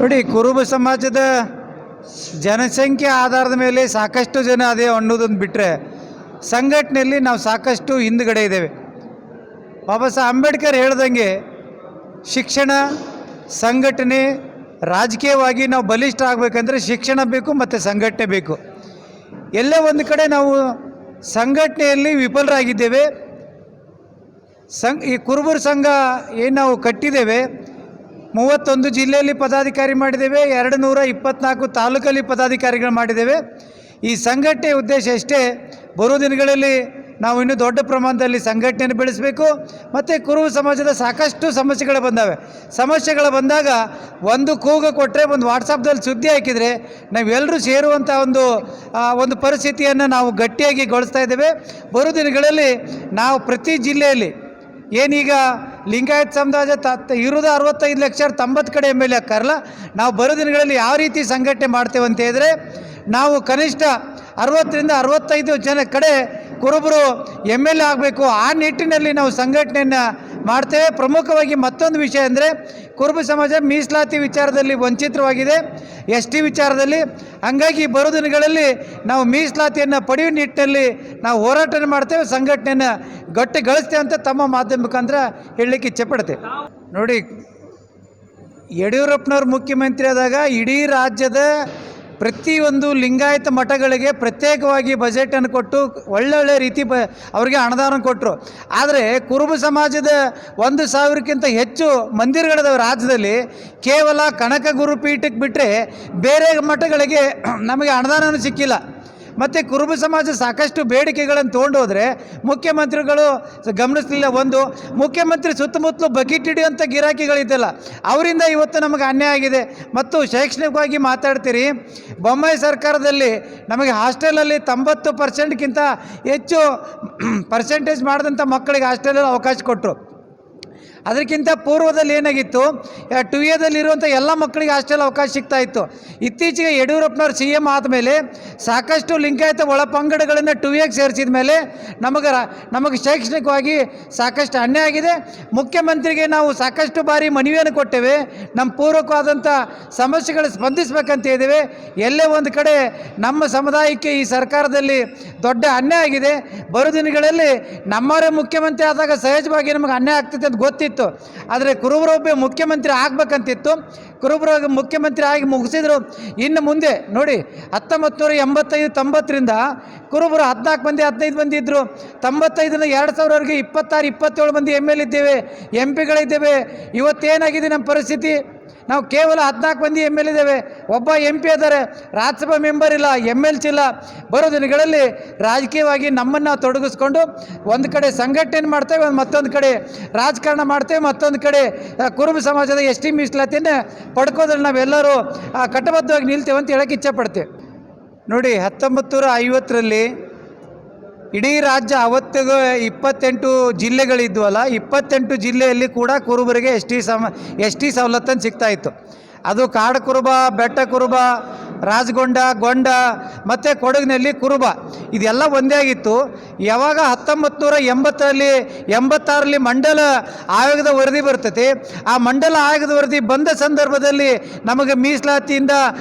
ನೋಡಿ, ಕುರುಬ ಸಮಾಜದ ಜನಸಂಖ್ಯೆ ಆಧಾರದ ಮೇಲೆ ಸಾಕಷ್ಟು ಜನ ಅದೇ ಅನ್ನೋದೊಂದು ಬಿಟ್ಟರೆ ಸಂಘಟನೆಯಲ್ಲಿ ನಾವು ಸಾಕಷ್ಟು ಹಿಂದುಗಡೆ ಇದ್ದೇವೆ. ಬಾಬಾ ಸಾಹೇಬ್ ಅಂಬೇಡ್ಕರ್ ಹೇಳ್ದಂಗೆ ಶಿಕ್ಷಣ, ಸಂಘಟನೆ, ರಾಜಕೀಯವಾಗಿ ನಾವು ಬಲಿಷ್ಠ ಆಗಬೇಕಂದ್ರೆ ಶಿಕ್ಷಣ ಬೇಕು ಮತ್ತು ಸಂಘಟನೆ ಬೇಕು. ಎಲ್ಲೇ ಒಂದು ಕಡೆ ನಾವು ಸಂಘಟನೆಯಲ್ಲಿ ವಿಫಲರಾಗಿದ್ದೇವೆ. ಈ ಕುರುಬರ ಸಂಘ ಏನು ನಾವು ಕಟ್ಟಿದ್ದೇವೆ, 31 ಜಿಲ್ಲೆಯಲ್ಲಿ ಪದಾಧಿಕಾರಿ ಮಾಡಿದ್ದೇವೆ, 224 ತಾಲೂಕಲ್ಲಿ ಪದಾಧಿಕಾರಿಗಳು ಮಾಡಿದ್ದೇವೆ. ಈ ಸಂಘಟನೆ ಉದ್ದೇಶ ಎಷ್ಟೇ, ಬರೋ ದಿನಗಳಲ್ಲಿ ನಾವು ಇನ್ನೂ ದೊಡ್ಡ ಪ್ರಮಾಣದಲ್ಲಿ ಸಂಘಟನೆಯನ್ನು ಬೆಳೆಸಬೇಕು. ಮತ್ತು ಕುರುಬ ಸಮಾಜದ ಸಾಕಷ್ಟು ಸಮಸ್ಯೆಗಳು ಬಂದಾಗ ಒಂದು ಕೂಗು ಕೊಟ್ಟರೆ, ಒಂದು ವಾಟ್ಸಪ್ದಲ್ಲಿ ಸುದ್ದಿ ಹಾಕಿದರೆ ನಾವೆಲ್ಲರೂ ಸೇರುವಂಥ ಒಂದು ಪರಿಸ್ಥಿತಿಯನ್ನು ನಾವು ಗಟ್ಟಿಯಾಗಿ ಗೊಳಿಸ್ತಾ ಇದ್ದೇವೆ. ಬರೋ ದಿನಗಳಲ್ಲಿ ನಾವು ಪ್ರತಿ ಜಿಲ್ಲೆಯಲ್ಲಿ ಏನೀಗ ಲಿಂಗಾಯತ್ ಸಮುದಾಯ ಇರೋದು 65 ಲಕ್ಷ 90 ಕಡೆ MLA ಹಾಕಾರಲ್ಲ, ನಾವು ಬರೋ ದಿನಗಳಲ್ಲಿ ಯಾವ ರೀತಿ ಸಂಘಟನೆ ಮಾಡ್ತೇವೆ ಅಂತ ಹೇಳಿದ್ರೆ, ನಾವು ಕನಿಷ್ಠ 60ರಿಂದ 65 ಜನ ಕಡೆ ಕುರುಬರು MLA ಆಗಬೇಕು. ಆ ನಿಟ್ಟಿನಲ್ಲಿ ನಾವು ಸಂಘಟನೆಯನ್ನು ಮಾಡ್ತೇವೆ. ಪ್ರಮುಖವಾಗಿ ಮತ್ತೊಂದು ವಿಷಯ ಅಂದರೆ, ಕುರುಬ ಸಮಾಜ ಮೀಸಲಾತಿ ವಿಚಾರದಲ್ಲಿ ವಂಚಿತವಾಗಿದೆ, ST ವಿಚಾರದಲ್ಲಿ. ಹಂಗಾಗಿ ಬರೋ ದಿನಗಳಲ್ಲಿ ನಾವು ಮೀಸಲಾತಿಯನ್ನು ಪಡೆಯುವ ನಿಟ್ಟಿನಲ್ಲಿ ನಾವು ಹೋರಾಟ ಮಾಡ್ತೇವೆ, ಸಂಘಟನೆಯನ್ನು ಗಟ್ಟಿಗೊಳಿಸ್ತೇವೆ ಅಂತ ತಮ್ಮ ಮಾಧ್ಯಮ ಮುಖಾಂತರ ಹೇಳಲಿಕ್ಕೆ ಇಚ್ಛೆಪಡ್ತೇವೆ. ನೋಡಿ, ಯಡಿಯೂರಪ್ಪನವ್ರು ಮುಖ್ಯಮಂತ್ರಿ ಆದಾಗ ಇಡೀ ರಾಜ್ಯದ ಪ್ರತಿಯೊಂದು ಲಿಂಗಾಯತ ಮಠಗಳಿಗೆ ಪ್ರತ್ಯೇಕವಾಗಿ ಬಜೆಟನ್ನು ಕೊಟ್ಟು ಒಳ್ಳೊಳ್ಳೆ ರೀತಿ ಅವರಿಗೆ ಅನುದಾನ ಕೊಟ್ಟರು. ಆದರೆ ಕುರುಬ ಸಮಾಜದ 1,000ಕ್ಕಿಂತ ಹೆಚ್ಚು ಮಂದಿರಗಳಿದಾವೆ ರಾಜ್ಯದಲ್ಲಿ. ಕೇವಲ ಕನಕ ಗುರುಪೀಠಕ್ಕೆ ಬಿಟ್ಟರೆ ಬೇರೆ ಮಠಗಳಿಗೆ ನಮಗೆ ಅನುದಾನವೂ ಸಿಕ್ಕಿಲ್ಲ. ಮತ್ತು ಕುರುಬ ಸಮಾಜ ಸಾಕಷ್ಟು ಬೇಡಿಕೆಗಳನ್ನು ತೊಗೊಂಡೋದ್ರೆ ಮುಖ್ಯಮಂತ್ರಿಗಳು ಗಮನಿಸಲಿಲ್ಲ. ಒಂದು, ಮುಖ್ಯಮಂತ್ರಿ ಸುತ್ತಮುತ್ತಲು ಬಕೆಟ್ ಹಿಡಿಯುವಂಥ ಗಿರಾಕಿಗಳಿದ್ದಲ್ಲ, ಅವರಿಂದ ಇವತ್ತು ನಮಗೆ ಅನ್ಯಾಯ ಆಗಿದೆ. ಮತ್ತು ಶೈಕ್ಷಣಿಕವಾಗಿ ಮಾತಾಡ್ತೀರಿ, ಬೊಮ್ಮಾಯಿ ಸರ್ಕಾರದಲ್ಲಿ ನಮಗೆ ಹಾಸ್ಟೆಲಲ್ಲಿ 90%ಕ್ಕಿಂತ ಹೆಚ್ಚು ಪರ್ಸೆಂಟೇಜ್ ಮಾಡಿದಂಥ ಮಕ್ಕಳಿಗೆ ಹಾಸ್ಟೆಲಲ್ಲಿ ಅವಕಾಶ ಕೊಟ್ಟರು. ಅದಕ್ಕಿಂತ ಪೂರ್ವದಲ್ಲಿ ಏನಾಗಿತ್ತು, 2Aದಲ್ಲಿರುವಂಥ ಎಲ್ಲ ಮಕ್ಕಳಿಗೆ ಹಾಸ್ಟೆಲ್ ಅವಕಾಶ ಸಿಗ್ತಾಯಿತ್ತು. ಇತ್ತೀಚೆಗೆ ಯಡಿಯೂರಪ್ಪನವ್ರು CM ಆದಮೇಲೆ ಸಾಕಷ್ಟು ಲಿಂಗಾಯತ ಒಳಪಂಗಡಗಳನ್ನು 2Aಗೆ ಸೇರಿಸಿದ ಮೇಲೆ ನಮಗೆ ಶೈಕ್ಷಣಿಕವಾಗಿ ಸಾಕಷ್ಟು ಅನ್ಯಾಯ ಆಗಿದೆ. ಮುಖ್ಯಮಂತ್ರಿಗೆ ನಾವು ಸಾಕಷ್ಟು ಬಾರಿ ಮನವಿಯನ್ನು ಕೊಟ್ಟೇವೆ, ನಮ್ಮ ಪೂರ್ವಕವಾದಂಥ ಸಮಸ್ಯೆಗಳು ಸ್ಪಂದಿಸಬೇಕಂತ ಇದ್ದೇವೆ. ಎಲ್ಲೇ ಒಂದು ಕಡೆ ನಮ್ಮ ಸಮುದಾಯಕ್ಕೆ ಈ ಸರ್ಕಾರದಲ್ಲಿ ದೊಡ್ಡ ಅನ್ಯಾಯ ಆಗಿದೆ. ಬರೋ ದಿನಗಳಲ್ಲಿ ನಮ್ಮವರೇ ಮುಖ್ಯಮಂತ್ರಿ ಆದಾಗ ಸಹಜವಾಗಿ ನಮಗೆ ಅನ್ಯಾಯ ಆಗ್ತೈತೆ ಅಂತ ಗೊತ್ತಿತ್ತು. ಆದರೆ ಕುರುಬರೊಬ್ಬ ಮುಖ್ಯಮಂತ್ರಿ ಆಗಬೇಕಂತಿತ್ತು. ಕುರುಬರ ಮುಖ್ಯಮಂತ್ರಿ ಆಗಿ ಮುಗಿಸಿದ್ರು. ಇನ್ನು ಮುಂದೆ ನೋಡಿ, 1985-90ರಿಂದ ಕುರುಬರು 14 ಮಂದಿ 15 ಮಂದಿ ಇದ್ದರು. 95ರಿಂದ 2000ವರೆಗೆ 26-27 ಮಂದಿ MLA ಇದ್ದೇವೆ, MP ಗಳಿದ್ದೇವೆ. ಇವತ್ತೇನಾಗಿದೆ ನಮ್ಮ ಪರಿಸ್ಥಿತಿ? ನಾವು ಕೇವಲ 14 ಮಂದಿ MLA ಇದ್ದೇವೆ, ಒಬ್ಬ MP ಇದ್ದಾರೆ, ರಾಜ್ಯಸಭಾ ಮೆಂಬರ್ ಇಲ್ಲ, MLC ಇಲ್ಲ. ಬರೋ ದಿನಗಳಲ್ಲಿ ರಾಜಕೀಯವಾಗಿ ನಮ್ಮನ್ನು ತೊಡಗಿಸ್ಕೊಂಡು ಒಂದು ಕಡೆ ಸಂಘಟನೆ ಮಾಡ್ತೇವೆ, ಮತ್ತೊಂದು ಕಡೆ ರಾಜಕಾರಣ ಮಾಡ್ತೇವೆ, ಮತ್ತೊಂದು ಕಡೆ ಕುರುಬ ಸಮಾಜದ ST ಮೀಸಲಾತಿಯನ್ನು ಪಡ್ಕೋದ್ರಲ್ಲಿ ನಾವೆಲ್ಲರೂ ಕಟ್ಟಬದ್ಧವಾಗಿ ನಿಲ್ತೇವೆ ಅಂತ ಹೇಳೋಕ್ಕೆ ಇಚ್ಛೆಪಡ್ತೇವೆ. ನೋಡಿ, 1950ರಲ್ಲಿ ಇಡೀ ರಾಜ್ಯ ಅವತ್ತಿಗೆ 28 ಜಿಲ್ಲೆಗಳಿದ್ವಲ್ಲ, 28 ಜಿಲ್ಲೆಯಲ್ಲಿ ಕೂಡ ಕುರುಬರಿಗೆ ST ಸವಲತ್ತನ್ನು ಸಿಗ್ತಾಯಿತ್ತು. ಅದು ಕಾಡು ಕುರುಬ, ಬೆಟ್ಟ ಕುರುಬ, ರಾಜಗೊಂಡ, ಗೊಂಡ ಮತ್ತು ಕೊಡಗಿನಲ್ಲಿ ಕುರುಬ, ಇದೆಲ್ಲ ಒಂದೇ ಆಗಿತ್ತು. ಯಾವಾಗ 1986ರಲ್ಲಿ ಮಂಡಲ ಆಯೋಗದ ವರದಿ ಬರ್ತೈತೆ, ಆ ಮಂಡಲ ಆಯೋಗದ ವರದಿ ಬಂದ ಸಂದರ್ಭದಲ್ಲಿ ನಮಗೆ ಮೀಸಲಾತಿಯಿಂದ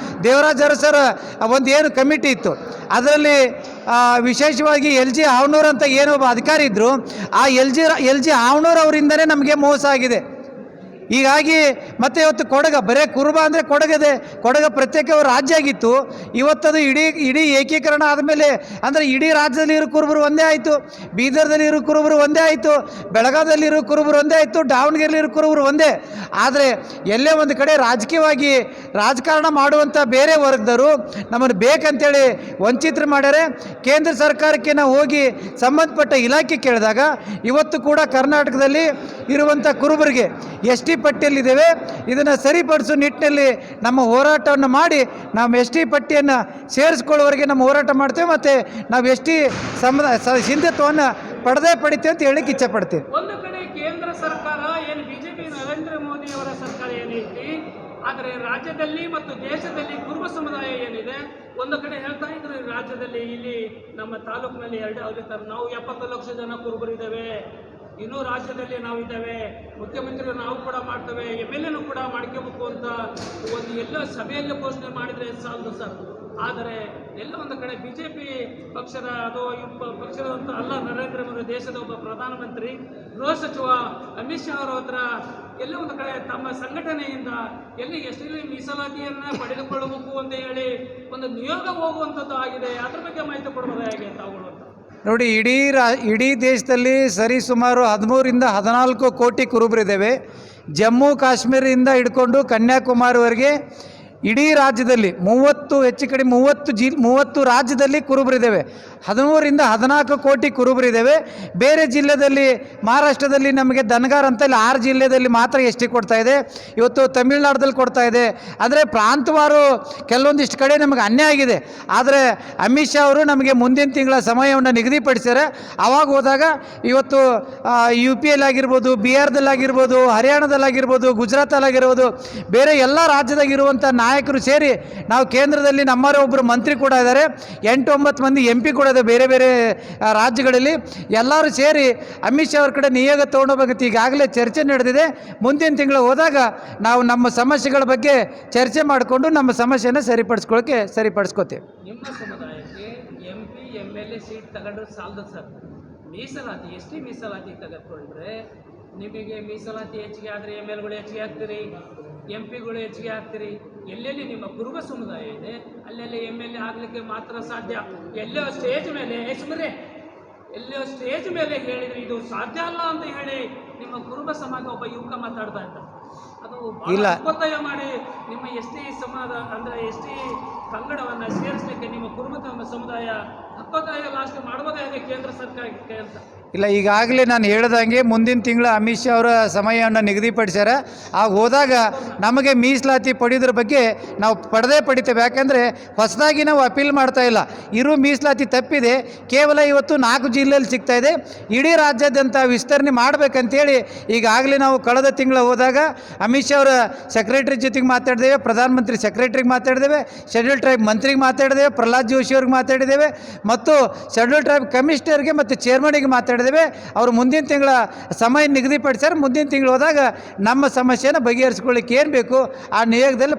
ದೇವರಾಜ ಅರಸರ ಒಂದು ಏನು ಕಮಿಟಿ ಇತ್ತು, ಅದರಲ್ಲಿ ವಿಶೇಷವಾಗಿ LG ಹಾವನೂರು ಅಂತ ಏನೊಬ್ಬ ಅಧಿಕಾರಿ ಇದ್ದರು. ಆ LG ಹಾವನೂರು ಅವರಿಂದನೇ ನಮಗೆ ಮೋಸ ಆಗಿದೆ. ಹೀಗಾಗಿ ಮತ್ತೆ ಇವತ್ತು ಬರೀ ಕುರುಬ ಅಂದರೆ ಕೊಡಗ ಪ್ರತ್ಯೇಕ ರಾಜ್ಯ ಆಗಿತ್ತು. ಇವತ್ತದು ಇಡೀ ಏಕೀಕರಣ ಆದಮೇಲೆ ಅಂದರೆ ಇಡೀ ರಾಜ್ಯದಲ್ಲಿ ಇರೋ ಕುರುಬರು ಒಂದೇ ಆಯಿತು, ಬೀದರ್ದಲ್ಲಿ ಇರೋ ಕುರುಬರು ಒಂದೇ ಆಯಿತು, ಬೆಳಗಾವಿಯಲ್ಲಿ ಇರೋ ಕುರುಬರು ಒಂದೇ ಆಯಿತು, ದಾವಣಗೆರೆಯಲ್ಲಿ ಇರೋ ಕುರುಬರು ಒಂದೇ. ಆದರೆ ಎಲ್ಲೇ ಒಂದು ಕಡೆ ರಾಜಕೀಯವಾಗಿ ರಾಜಕಾರಣ ಮಾಡುವಂಥ ಬೇರೆ ವರ್ಗದವರು ನಮ್ಮನ್ನು ಬೇಕಂತೇಳಿ ವಂಚಿತರು ಮಾಡ್ಯಾರೆ. ಕೇಂದ್ರ ಸರ್ಕಾರಕ್ಕೆ ನಾವು ಹೋಗಿ ಸಂಬಂಧಪಟ್ಟ ಇಲಾಖೆ ಕೇಳಿದಾಗ ಇವತ್ತು ಕೂಡ ಕರ್ನಾಟಕದಲ್ಲಿ ಇರುವಂಥ ಕುರುಬರಿಗೆ ST ಪಟ್ಟಿಯಲ್ಲಿದ್ದೇವೆ. ಇದನ್ನು ಸರಿಪಡಿಸೋ ನಿಟ್ಟಿನಲ್ಲಿ ನಮ್ಮ ಹೋರಾಟವನ್ನು ಮಾಡಿ ನಾವು ST ಪಟ್ಟಿಯನ್ನು ಸೇರಿಸ್ಕೊಳ್ಳುವವರೆಗೆ ನಮ್ಮ ಹೋರಾಟ ಮಾಡ್ತೇವೆ. ಮತ್ತು ನಾವು ST ಸಿಂಧುತ್ವವನ್ನು ಪಡಿತೇವೆ ಅಂತ ಹೇಳಲಿಕ್ಕೆ ಇಚ್ಛೆಪಡ್ತೇವೆ. ಒಂದು ಕಡೆ ಕೇಂದ್ರ ಸರ್ಕಾರ ಏನು BJP ನರೇಂದ್ರ ಮೋದಿ ಅವರ ಸರ್ಕಾರ ಏನೈತಿ, ಆದರೆ ರಾಜ್ಯದಲ್ಲಿ ಮತ್ತು ದೇಶದಲ್ಲಿ ಕುರುಬ ಸಮುದಾಯ ಏನಿದೆ, ಒಂದು ಕಡೆ ಹೇಳ್ತಾ ಇದ್ರು ರಾಜ್ಯದಲ್ಲಿ ಇಲ್ಲಿ ನಮ್ಮ ತಾಲೂಕಿನಲ್ಲಿ 2 ನಾವು 70 ಲಕ್ಷ ಜನ ಕುರುಬರಿದ್ದೇವೆ, ಇನ್ನೂ ರಾಜ್ಯದಲ್ಲಿ ನಾವಿದ್ದೇವೆ, ಮುಖ್ಯಮಂತ್ರಿ ನಾವು ಕೂಡ ಮಾಡ್ತೇವೆ, MLA ಕೂಡ ಮಾಡ್ಕೋಬೇಕು ಅಂತ ಒಂದು ಎಲ್ಲ ಸಭೆಯಲ್ಲಿ ಘೋಷಣೆ ಮಾಡಿದರೆ ಸಾಲದು ಸರ್. ಆದರೆ ಎಲ್ಲ ಒಂದು ಕಡೆ BJP ಪಕ್ಷದ ಅದು ಪಕ್ಷದ ಅಂತ ಅಲ್ಲ, ನರೇಂದ್ರ ಮೋದಿ ದೇಶದ ಒಬ್ಬ ಪ್ರಧಾನಮಂತ್ರಿ, ಗೃಹ ಸಚಿವ ಅಮಿತ್ ಶಾ ಅವರ ಹತ್ರ ಎಲ್ಲ ಒಂದು ಕಡೆ ತಮ್ಮ ಸಂಘಟನೆಯಿಂದ ಎಲ್ಲಿ ಎಷ್ಟೆಲ್ಲಿ ಮೀಸಲಾತಿಯನ್ನು ಪಡೆದುಕೊಳ್ಳಬೇಕು ಅಂತ ಹೇಳಿ ಒಂದು ನಿಯೋಗ ಹೋಗುವಂಥದ್ದು ಆಗಿದೆ. ಅದ್ರ ಬಗ್ಗೆ ಮಾಹಿತಿ ಕೊಡ್ಬೋದು ಹೇಗೆ ತಾವುಗಳು ಅಂತ? ನೋಡಿ, ಇಡೀ ದೇಶದಲ್ಲಿ ಸರಿಸುಮಾರು 13ರಿಂದ 14 ಕೋಟಿ ಕುರುಬರಿದ್ದೇವೆ. ಜಮ್ಮು ಕಾಶ್ಮೀರದಿಂದ ಹಿಡ್ಕೊಂಡು ಕನ್ಯಾಕುಮಾರಿವರೆಗೆ ಇಡೀ ರಾಜ್ಯದಲ್ಲಿ 30 ರಾಜ್ಯದಲ್ಲಿ ಕುರುಬರಿದ್ದೇವೆ. 13ರಿಂದ 14 ಕೋಟಿ ಕುರುಬರಿದ್ದೇವೆ. ಬೇರೆ ಜಿಲ್ಲೆಯಲ್ಲಿ ಮಹಾರಾಷ್ಟ್ರದಲ್ಲಿ ನಮಗೆ ದನಗಾರ್ ಅಂತ ಇಲ್ಲಿ 6 ಜಿಲ್ಲೆಯಲ್ಲಿ ಮಾತ್ರ ಎಸ್ ಟಿ ಕೊಡ್ತಾ ಇದೆ, ಇವತ್ತು ತಮಿಳುನಾಡಲ್ಲಿ ಕೊಡ್ತಾ ಇದೆ. ಅಂದರೆ ಪ್ರಾಂತವಾರು ಕೆಲವೊಂದಿಷ್ಟು ಕಡೆ ನಮಗೆ ಅನ್ಯಾಯ ಆಗಿದೆ. ಆದರೆ ಅಮಿತ್ ಶಾ ಅವರು ನಮಗೆ ಮುಂದಿನ ತಿಂಗಳ ಸಮಯವನ್ನು ನಿಗದಿಪಡಿಸ್ಯಾರೆ. ಆವಾಗ ಹೋದಾಗ ಇವತ್ತು UP ಆಗಿರ್ಬೋದು, ಬಿಹಾರದಲ್ಲಾಗಿರ್ಬೋದು, ಹರಿಯಾಣದಲ್ಲಾಗಿರ್ಬೋದು, ಗುಜರಾತಲ್ಲಾಗಿರ್ಬೋದು, ಬೇರೆ ಎಲ್ಲ ರಾಜ್ಯದಾಗಿರುವಂಥ ನಾಯಕರು ಸೇರಿ ನಾವು ಕೇಂದ್ರದಲ್ಲಿ ನಮ್ಮವರೇ ಒಬ್ಬರು ಮಂತ್ರಿ ಕೂಡ ಇದ್ದಾರೆ, 8-9 ಮಂದಿ MP ಕೂಡ ಇದೆ ಬೇರೆ ಬೇರೆ ರಾಜ್ಯಗಳಲ್ಲಿ. ಎಲ್ಲರೂ ಸೇರಿ ಅಮಿತ್ ಶಾ ಅವ್ರ ಕಡೆ ನಿಯೋಗ ತೊಗೊಂಡೋಗ್ಬೇಕಂತ ಈಗಾಗಲೇ ಚರ್ಚೆ ನಡೆದಿದೆ. ಮುಂದಿನ ತಿಂಗಳು ಹೋದಾಗ ನಾವು ನಮ್ಮ ಸಮಸ್ಯೆಗಳ ಬಗ್ಗೆ ಚರ್ಚೆ ಮಾಡಿಕೊಂಡು ನಮ್ಮ ಸಮಸ್ಯೆನ ಸರಿಪಡಿಸ್ಕೋತೇವೆ. ನಿಮ್ಮ ಸಮುದಾಯಕ್ಕೆ MP MLA ಸೀಟ್ ತಗೊಂಡ್ರೆ ಸಾಲದು ಸರ್. ಮೀಸಲಾತಿ ST ಮೀಸಲಾತಿ ತೆಗೆದುಕೊಂಡ್ರೆ ನಿಮಗೆ ಮೀಸಲಾತಿ ಹೆಚ್ಚಿಗೆ ಆದರೆ MLAಗಳು ಹೆಚ್ಚಿಗೆ ಆಗ್ತೀರಿ, MP ಗಳು ಹೆಚ್ಚಿಗೆ ಆಗ್ತೀರಿ. ಎಲ್ಲೆಲ್ಲಿ ನಿಮ್ಮ ಕುರುಬ ಸಮುದಾಯ ಇದೆ ಅಲ್ಲೆಲ್ಲಿ MLA ಆಗಲಿಕ್ಕೆ ಮಾತ್ರ ಸಾಧ್ಯ. ಎಲ್ಲೋ ಸ್ಟೇಜ್ ಮೇಲೆ ಹೇಳಿದ್ರೆ ಇದು ಸಾಧ್ಯ ಅಲ್ಲ ಅಂತ ಹೇಳಿ ನಿಮ್ಮ ಕುರುಬ ಸಮಾಜ ಒಬ್ಬ ಯುವಕ ಮಾತಾಡ್ತಾ ಇದ್ದ. ಅದು ಒತ್ತಾಯ ಮಾಡಿ ನಿಮ್ಮ ST ಸಮಾಜ ಅಂದರೆ ST ಪಂಗಡವನ್ನು ಸೇರಿಸಲಿಕ್ಕೆ ನಿಮ್ಮ ಕುರುಬ ಸಮುದಾಯ ಹಕ್ಕೊತ್ತಾಯ ಲಾಸ್ಟ್ ಮಾಡ್ಬೋದೇ ಹೇಗೆ ಕೇಂದ್ರ ಸರ್ಕಾರಕ್ಕೆ ಅಂತ? ಇಲ್ಲ, ಈಗಾಗಲೇ ನಾನು ಹೇಳ್ದಂಗೆ ಮುಂದಿನ ತಿಂಗಳು ಅಮಿತ್ ಶಾ ಅವರ ಸಮಯವನ್ನು ನಿಗದಿಪಡಿಸ್ಯಾರ. ಆಗ ಹೋದಾಗ ನಮಗೆ ಮೀಸಲಾತಿ ಪಡೆಯೋದ್ರ ಬಗ್ಗೆ ನಾವು ಪಡಿತೇವೆ. ಯಾಕೆಂದರೆ ಹೊಸದಾಗಿ ನಾವು ಅಪೀಲ್ ಮಾಡ್ತಾ ಇಲ್ಲ, ಇರೋ ಮೀಸಲಾತಿ ತಪ್ಪಿದೆ. ಕೇವಲ ಇವತ್ತು 4 ಜಿಲ್ಲೆಯಲ್ಲಿ ಸಿಗ್ತಾ ಇದೆ. ಇಡೀ ರಾಜ್ಯಾದ್ಯಂತ ವಿಸ್ತರಣೆ ಮಾಡಬೇಕಂತೇಳಿ ಈಗಾಗಲೇ ನಾವು ಕಳೆದ ತಿಂಗಳು ಹೋದಾಗ ಅಮಿತ್ ಶಾ ಅವರ ಸೆಕ್ರೆಟರಿ ಜೊತೆಗೆ ಮಾತಾಡಿದ್ದೇವೆ, ಪ್ರಧಾನಮಂತ್ರಿ ಸೆಕ್ರೆಟರಿಗೆ ಮಾತಾಡಿದ್ದೇವೆ, ಶೆಡ್ಯೂಲ್ ಟ್ರೈಬ್ ಮಂತ್ರಿಗೆ ಮಾತಾಡಿದ್ದೇವೆ, ಪ್ರಹ್ಲಾದ್ ಜೋಶಿ ಅವ್ರಿಗೆ ಮಾತಾಡಿದ್ದೇವೆ, ಮತ್ತು ಶೆಡ್ಯೂಲ್ ಟ್ರೈಬ್ ಕಮಿಷನರ್ಗೆ ಮತ್ತು ಚೇರ್ಮನಿಗೆ ಮಾತಾಡಿದ್ದೇವೆ. ಅವರು ಮುಂದಿನ ತಿಂಗಳ ಸಮಯ ನಿಗದಿಪಡಿಸ್ಯಾರ. ಮುಂದಿನ ತಿಂಗಳು ಹೋದಾಗ ನಮ್ಮ ಸಮಸ್ಯೆನ ಬಗೆಹರಿಸ್ಕೊಳ್ಳಿಕ್ಕೆ ಏನು ಬೇಕು ಆ ನಿಯೋಗದಲ್ಲಿ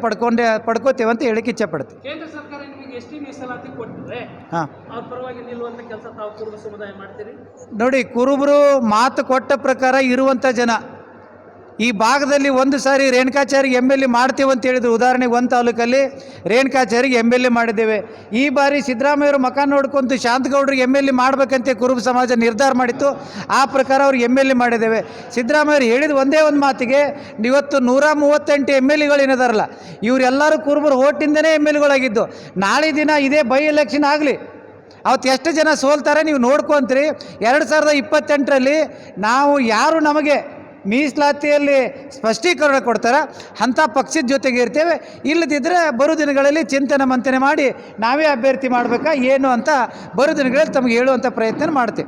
ಪಡ್ಕೋತೇವೆ ಅಂತ ಹೇಳಿಕ್ಕೆ ಇಚ್ಛೆ ಪಡ್ತೀವಿ. ಕೇಂದ್ರ ಸರ್ಕಾರ ನಿಮಗೆ ST ಮೀಸಲಾತಿ ಕೊಟ್ಟರೆ ಅವ್ರ ಪರವಾಗಿ ನಿಲ್ಲುವಂಥ ಕೆಲಸ ತಾವು ಕುರುಬ ಸಮುದಾಯ ಮಾಡ್ತೀರಿ? ನೋಡಿ, ಕುರುಬರು ಮಾತು ಕೊಟ್ಟ ಪ್ರಕಾರ ಇರುವಂಥ ಜನ ಈ ಭಾಗದಲ್ಲಿ ಒಂದು ಸಾರಿ ರೇಣುಕಾಚಾರ್ಯ MLA ಮಾಡ್ತೀವಿ ಅಂತ ಹೇಳಿದ್ರು. ಉದಾಹರಣೆಗೆ ಒಂದು ತಾಲೂಕಲ್ಲಿ ರೇಣುಕಾಚಾರ್ಯ MLA ಮಾಡಿದ್ದೇವೆ. ಈ ಬಾರಿ ಸಿದ್ದರಾಮಯ್ಯವರು ಮಕ ನೋಡ್ಕೊಂತು ಶಾಂತಗೌಡರಿಗೆ MLA ಮಾಡಬೇಕಂತೆ ಕುರುಬ ಸಮಾಜ ನಿರ್ಧಾರ ಮಾಡಿತ್ತು. ಆ ಪ್ರಕಾರ ಅವ್ರಿಗೆ MLA ಮಾಡಿದ್ದೇವೆ. ಸಿದ್ದರಾಮಯ್ಯರು ಹೇಳಿದ ಒಂದೇ ಒಂದು ಮಾತಿಗೆ ಇವತ್ತು 138 MLAಗಳು ಏನಿದಾರಲ್ಲ ಇವರೆಲ್ಲರೂ ಕುರುಬರು ಓಟಿಂದನೇ MLAಗಳಾಗಿದ್ದು. ನಾಳೆ ದಿನ ಇದೇ ಬೈ ಎಲೆಕ್ಷನ್ ಆಗಲಿ, ಅವತ್ತು ಎಷ್ಟು ಜನ ಸೋಲ್ತಾರೆ ನೀವು ನೋಡ್ಕೊಂತೀರಿ. 2028ರಲ್ಲಿ ನಾವು ಯಾರು ನಮಗೆ ಮೀಸಲಾತಿಯಲ್ಲಿ ಸ್ಪಷ್ಟೀಕರಣ ಕೊಡ್ತಾರೆ ಅಂಥ ಪಕ್ಷದ ಜೊತೆಗೆ ಇರ್ತೇವೆ. ಇಲ್ಲದಿದ್ದರೆ ಬರೋ ದಿನಗಳಲ್ಲಿ ಚಿಂತನೆ ಮಂಥನೆ ಮಾಡಿ ನಾವೇ ಅಭ್ಯರ್ಥಿ ಮಾಡಬೇಕಾ ಏನು ಅಂತ ಬರೋ ದಿನಗಳಲ್ಲಿ ತಮಗೆ ಹೇಳುವಂಥ ಪ್ರಯತ್ನ ಮಾಡ್ತೇವೆ.